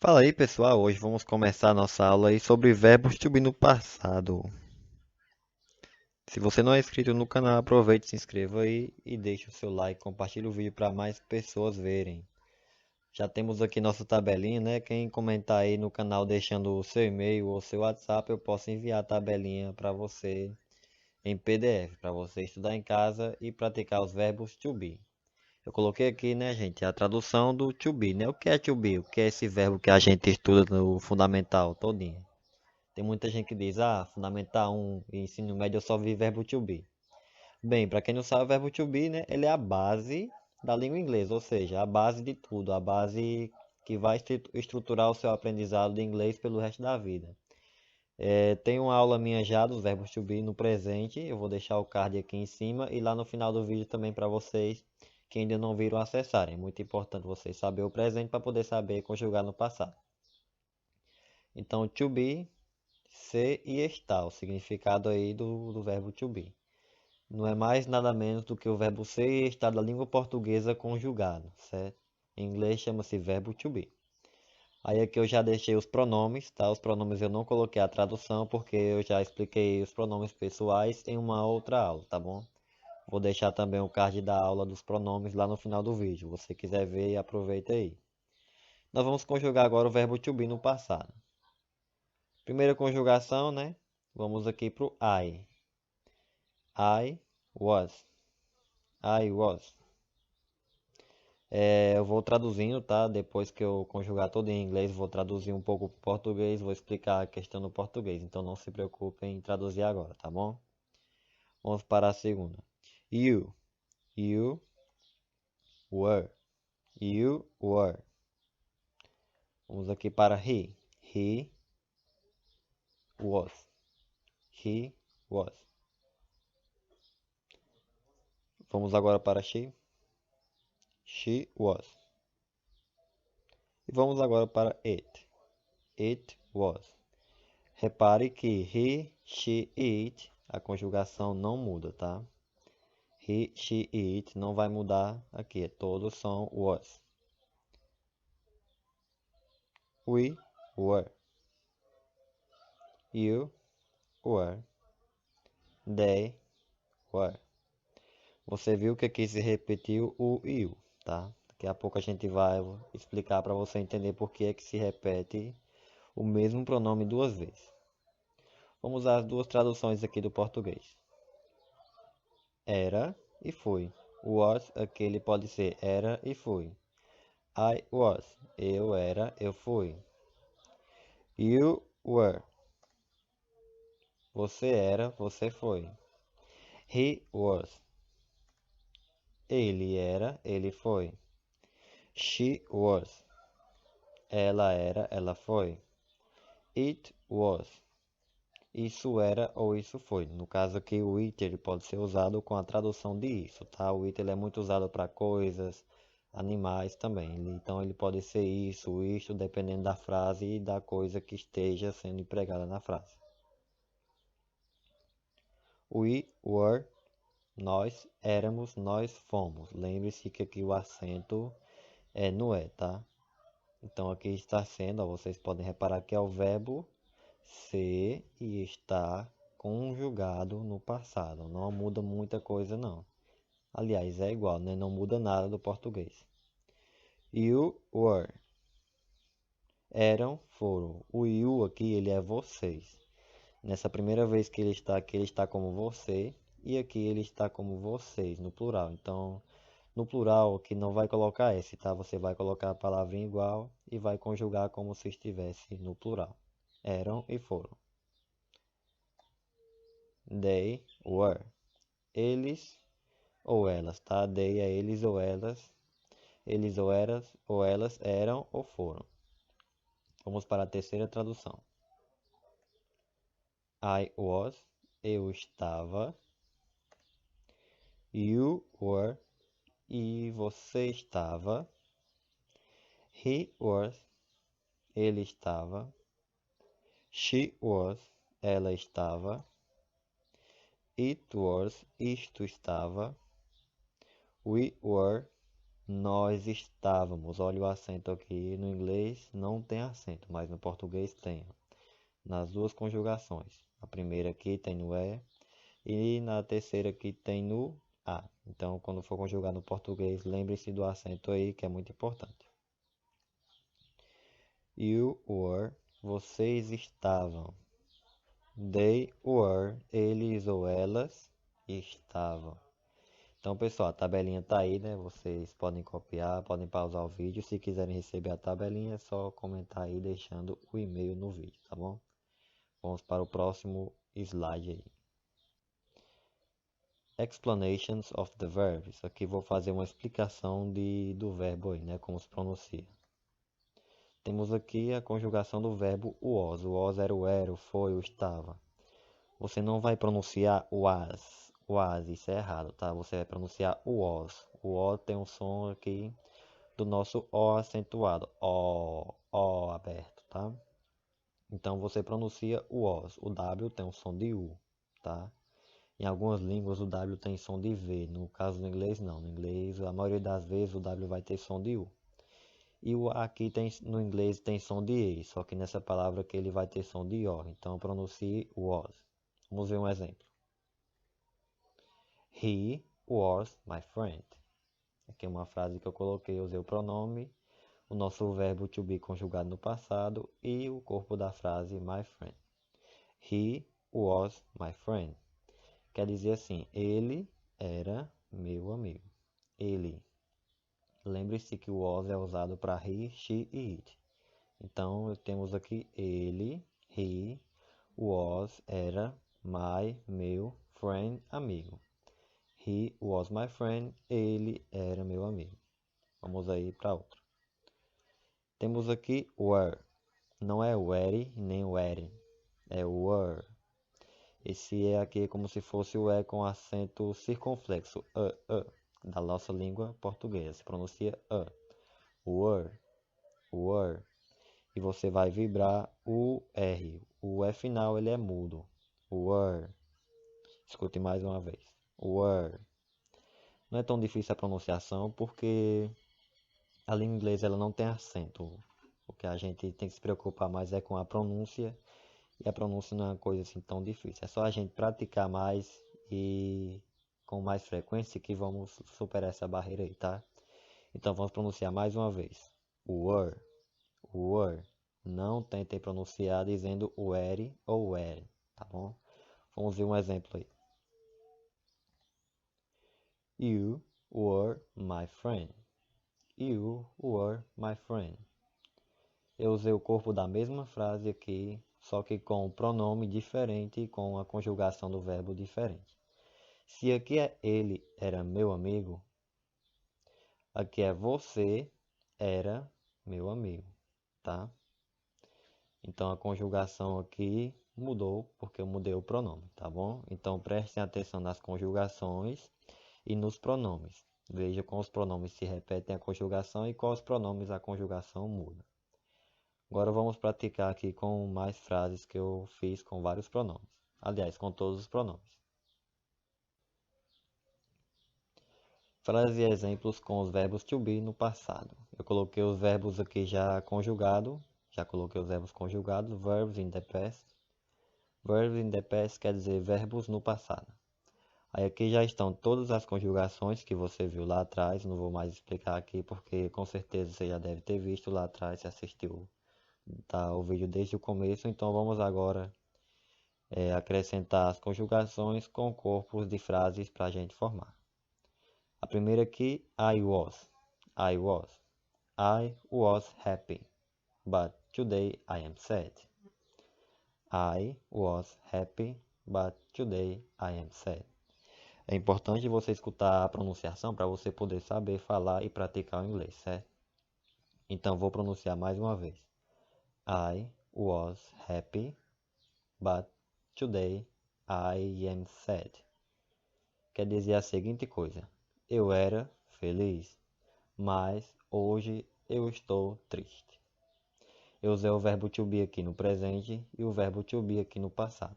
Fala aí, pessoal. Hoje vamos começar a nossa aula aí sobre verbos to be no passado. Se você não é inscrito no canal, aproveite, se inscreva aí e deixe o seu like, compartilhe o vídeo para mais pessoas verem. Já temos aqui nossa tabelinha, né? Quem comentar aí no canal deixando o seu e-mail ou seu WhatsApp, eu posso enviar a tabelinha para você em PDF, para você estudar em casa e praticar os verbos to be. Eu coloquei aqui, né, gente, a tradução do to be, né? O que é to be? O que é esse verbo que a gente estuda no fundamental todinho? Tem muita gente que diz, Fundamental 1 e ensino médio eu só vi verbo to be. Bem, para quem não sabe, o verbo to be, né, ele é a base da língua inglesa, ou seja, a base de tudo, a base que vai estruturar o seu aprendizado de inglês pelo resto da vida. Tem uma aula minha já dos verbos to be no presente, eu vou deixar o card aqui em cima e lá no final do vídeo também para vocês que ainda não viram acessarem. É muito importante vocês saberem o presente para poder saber conjugar no passado. Então, to be, ser e estar, o significado aí do verbo to be. Não é mais nada menos do que o verbo ser e estar da língua portuguesa conjugado, certo? Em inglês chama-se verbo to be. Aí aqui eu já deixei os pronomes, tá? Os pronomes eu não coloquei a tradução porque eu já expliquei os pronomes pessoais em uma outra aula, tá bom? Vou deixar também o card da aula dos pronomes lá no final do vídeo. Se você quiser ver, aproveita aí. Nós vamos conjugar agora o verbo to be no passado. Primeira conjugação, né? Vamos aqui para o I. I was. I was. Eu vou traduzindo, tá? Depois que eu conjugar tudo em inglês, vou traduzir um pouco para o português, vou explicar a questão no português. Então não se preocupem em traduzir agora, tá bom? Vamos para a segunda. You. You were. You were. Vamos aqui para he. He was. He was. Vamos agora para she. She was. E vamos agora para it. It was. Repare que he, she, it, a conjugação não muda, tá? He, she, it não vai mudar aqui, todos são was. We were. You were. They were. Você viu que aqui se repetiu o you, tá? Daqui a pouco a gente vai explicar para você entender por que é que se repete o mesmo pronome duas vezes. Vamos usar as duas traduções aqui do português. Era e foi. Was aqui ele pode ser era e fui. I was. Eu era, eu fui. You were. Você era, você foi. He was. Ele era, ele foi. She was. Ela era, ela foi. It was. Isso era ou isso foi. No caso aqui, o it ele pode ser usado com a tradução de isso, tá? O it ele é muito usado para coisas, animais também. Então ele pode ser isso, isto, dependendo da frase e da coisa que esteja sendo empregada na frase. We were, nós éramos, nós fomos. Lembre-se que aqui o acento é no é, tá? Então aqui está sendo, ó, vocês podem reparar que é o verbo ser e estar conjugado no passado. Não muda muita coisa não. Aliás, é igual, né? Não muda nada do português. You were. Eram, foram. O you aqui, ele é vocês. Nessa primeira vez que ele está aqui, ele está como você. E aqui ele está como vocês, no plural. Então, no plural, aqui não vai colocar S, tá? Você vai colocar a palavra igual e vai conjugar como se estivesse no plural. Eram e foram. They were. Eles ou elas, tá? They é eles ou elas. Eles ou elas eram ou foram. Vamos para a terceira tradução. I was, eu estava. You were, e você estava. He was, ele estava. She was, ela estava. It was, isto estava. We were, Nós estávamos. Olha o acento aqui. No inglês não tem acento, mas no português tem. Nas duas conjugações. A primeira aqui tem no e na terceira aqui tem no a. Então, quando for conjugar no português, lembre-se do acento aí, que é muito importante. You were, vocês estavam. They were, eles ou elas estavam. Então, pessoal, a tabelinha tá aí, né? Vocês podem copiar, podem pausar o vídeo. Se quiserem receber a tabelinha, é só comentar aí deixando o e-mail no vídeo, tá bom? Vamos para o próximo slide aí. Explanations of the verbs. Aqui vou fazer uma explicação do verbo aí, né? Como se pronuncia. Temos aqui a conjugação do verbo was. O was era o era, o foi, o estava. Você não vai pronunciar was, isso é errado, tá? Você vai pronunciar o was. O o tem um som aqui do nosso o acentuado, o aberto, tá? Então você pronuncia o was. O w tem um som de u, tá? Em algumas línguas o W tem som de V, no caso do inglês não. No inglês, a maioria das vezes o W vai ter som de U. E o aqui tem, no inglês tem som de E, só que nessa palavra aqui ele vai ter som de O. Então pronuncie was. Vamos ver um exemplo. He was my friend. Aqui é uma frase que eu coloquei, usei o pronome, o nosso verbo to be conjugado no passado e o corpo da frase my friend. He was my friend. Quer dizer assim, ele era meu amigo. Ele. Lembre-se que o was é usado para he, she e it. Então, temos aqui ele, he, was, era, meu, friend, amigo. He was my friend, ele era meu amigo. Vamos aí para outro. Temos aqui were. Não é were nem were. É were. Esse é aqui como se fosse o E com acento circunflexo, da nossa língua portuguesa. Se pronuncia were, were. E você vai vibrar o R. O E final ele é mudo. Were. Escute mais uma vez. Were. Não é tão difícil a pronunciação porque a língua inglesa ela não tem acento. O que a gente tem que se preocupar mais é com a pronúncia. E a pronúncia não é uma coisa assim tão difícil. É só a gente praticar mais e com mais frequência que vamos superar essa barreira aí, tá? Então vamos pronunciar mais uma vez. Were, were. Não tentem pronunciar dizendo were ou were, tá bom? Vamos ver um exemplo aí. You were my friend. You were my friend. Eu usei o corpo da mesma frase aqui, só que com o pronome diferente e com a conjugação do verbo diferente. Se aqui é ele era meu amigo, aqui é você era meu amigo, tá? Então a conjugação aqui mudou porque eu mudei o pronome, tá bom? Então prestem atenção nas conjugações e nos pronomes. Veja como os pronomes se repetem a conjugação e quais pronomes a conjugação muda. Agora vamos praticar aqui com mais frases que eu fiz com vários pronomes. Aliás, com todos os pronomes. Frases e exemplos com os verbos to be no passado. Eu coloquei os verbos aqui já conjugados. Já coloquei os verbos conjugados. Verbs in the past. Verbs in the past quer dizer verbos no passado. Aí aqui já estão todas as conjugações que você viu lá atrás. Não vou mais explicar aqui porque com certeza você já deve ter visto lá atrás, se assistiu o vídeo desde o começo. Então vamos agora acrescentar as conjugações com corpos de frases para a gente formar. A primeira aqui, I was. I was. I was happy, but today I am sad. I was happy, but today I am sad. É importante você escutar a pronunciação para você poder saber falar e praticar o inglês, certo? Então vou pronunciar mais uma vez. I was happy, but today I am sad. Quer dizer a seguinte coisa: eu era feliz, mas hoje eu estou triste. Eu usei o verbo to be aqui no presente e o verbo to be aqui no passado.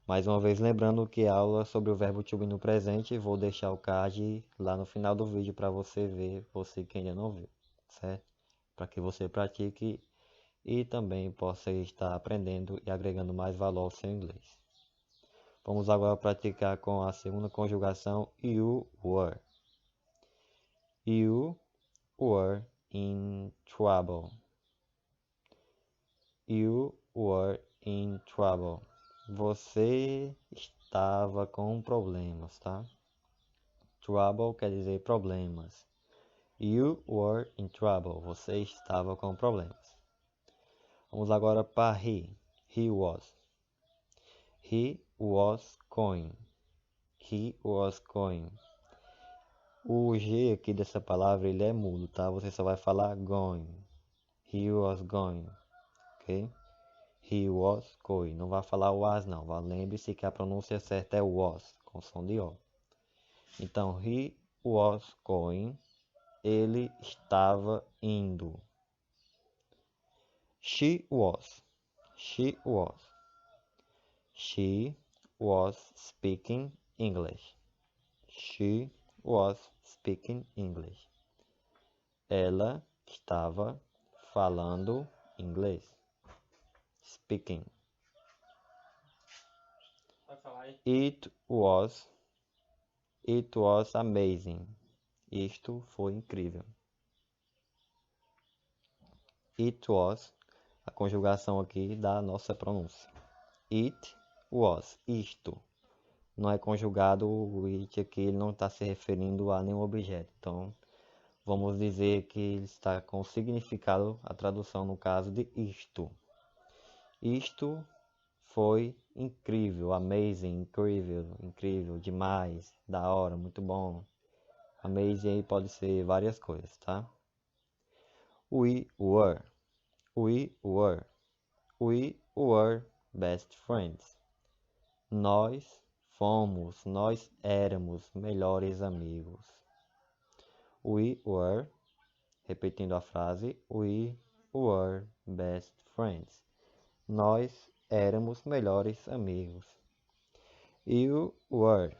Mais uma vez lembrando que a aula sobre o verbo to be no presente, vou deixar o card lá no final do vídeo para você ver, você que ainda não viu, certo? Para que você pratique e também possa estar aprendendo e agregando mais valor ao seu inglês. Vamos agora praticar com a segunda conjugação you were. You were in trouble. You were in trouble. Você estava com problemas, tá? Trouble quer dizer problemas. You were in trouble. Você estava com problemas. Vamos agora para he. He was. He was going. He was going. O G aqui dessa palavra ele é mudo, tá? Você só vai falar going. He was going. Ok? He was going. Não vai falar was não. Lembre-se que a pronúncia certa é was, com som de O. Então, he was going. Ele estava indo. She was. She was. She was speaking English. She was speaking English. Ela estava falando inglês. Speaking. It was amazing. Isto foi incrível. It was a conjugação aqui da nossa pronúncia. It was. Isto. Não é conjugado o it aqui, ele não está se referindo a nenhum objeto. Então, vamos dizer que ele está com significado, a tradução no caso de isto. Isto foi incrível, amazing, incrível, demais, da hora, muito bom. Amazing aí pode ser várias coisas, tá? We were best friends. Nós éramos melhores amigos. We were, repetindo a frase, we were best friends. Nós éramos melhores amigos. You were,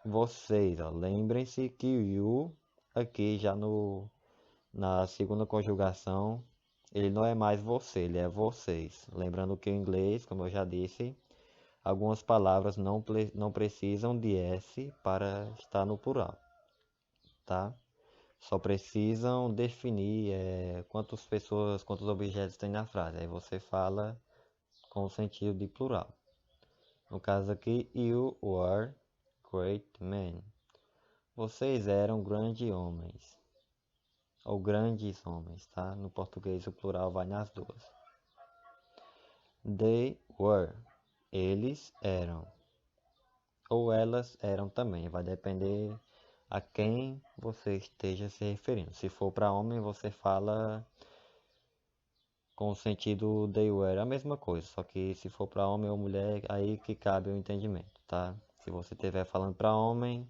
vocês, ó, lembrem-se que o you aqui já na segunda conjugação, ele não é mais você, ele é vocês. Lembrando que o inglês, como eu já disse, algumas palavras não precisam de S para estar no plural, tá? Só precisam definir quantas pessoas, quantos objetos tem na frase. Aí você fala com o sentido de plural. No caso aqui, you were great men. Vocês eram grandes homens. Ou grandes homens, tá? No português o plural vai nas duas. They were. Eles eram. Ou elas eram também. Vai depender a quem você esteja se referindo. Se for para homem, você fala com o sentido they were, a mesma coisa. Só que se for para homem ou mulher, aí que cabe o entendimento, tá? Se você estiver falando para homem,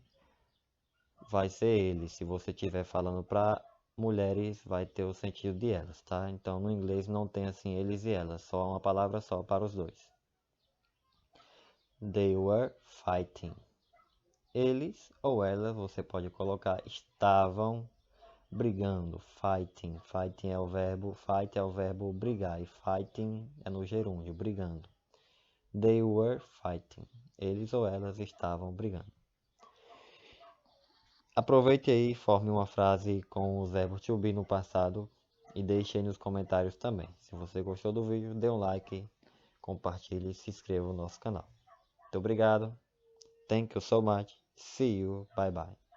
vai ser ele. Se você estiver falando para mulheres, vai ter o sentido de elas, tá? Então no inglês não tem assim eles e elas, só uma palavra só para os dois. They were fighting. Eles ou elas, você pode colocar, estavam brigando. Fighting. Fighting é o verbo, fight é o verbo brigar. E fighting é no gerúndio, brigando. They were fighting. Eles ou elas estavam brigando. Aproveite aí e forme uma frase com os verbos to be no passado e deixe aí nos comentários também. Se você gostou do vídeo, dê um like, compartilhe e se inscreva no nosso canal. Muito obrigado. Thank you so much. See you. Bye bye.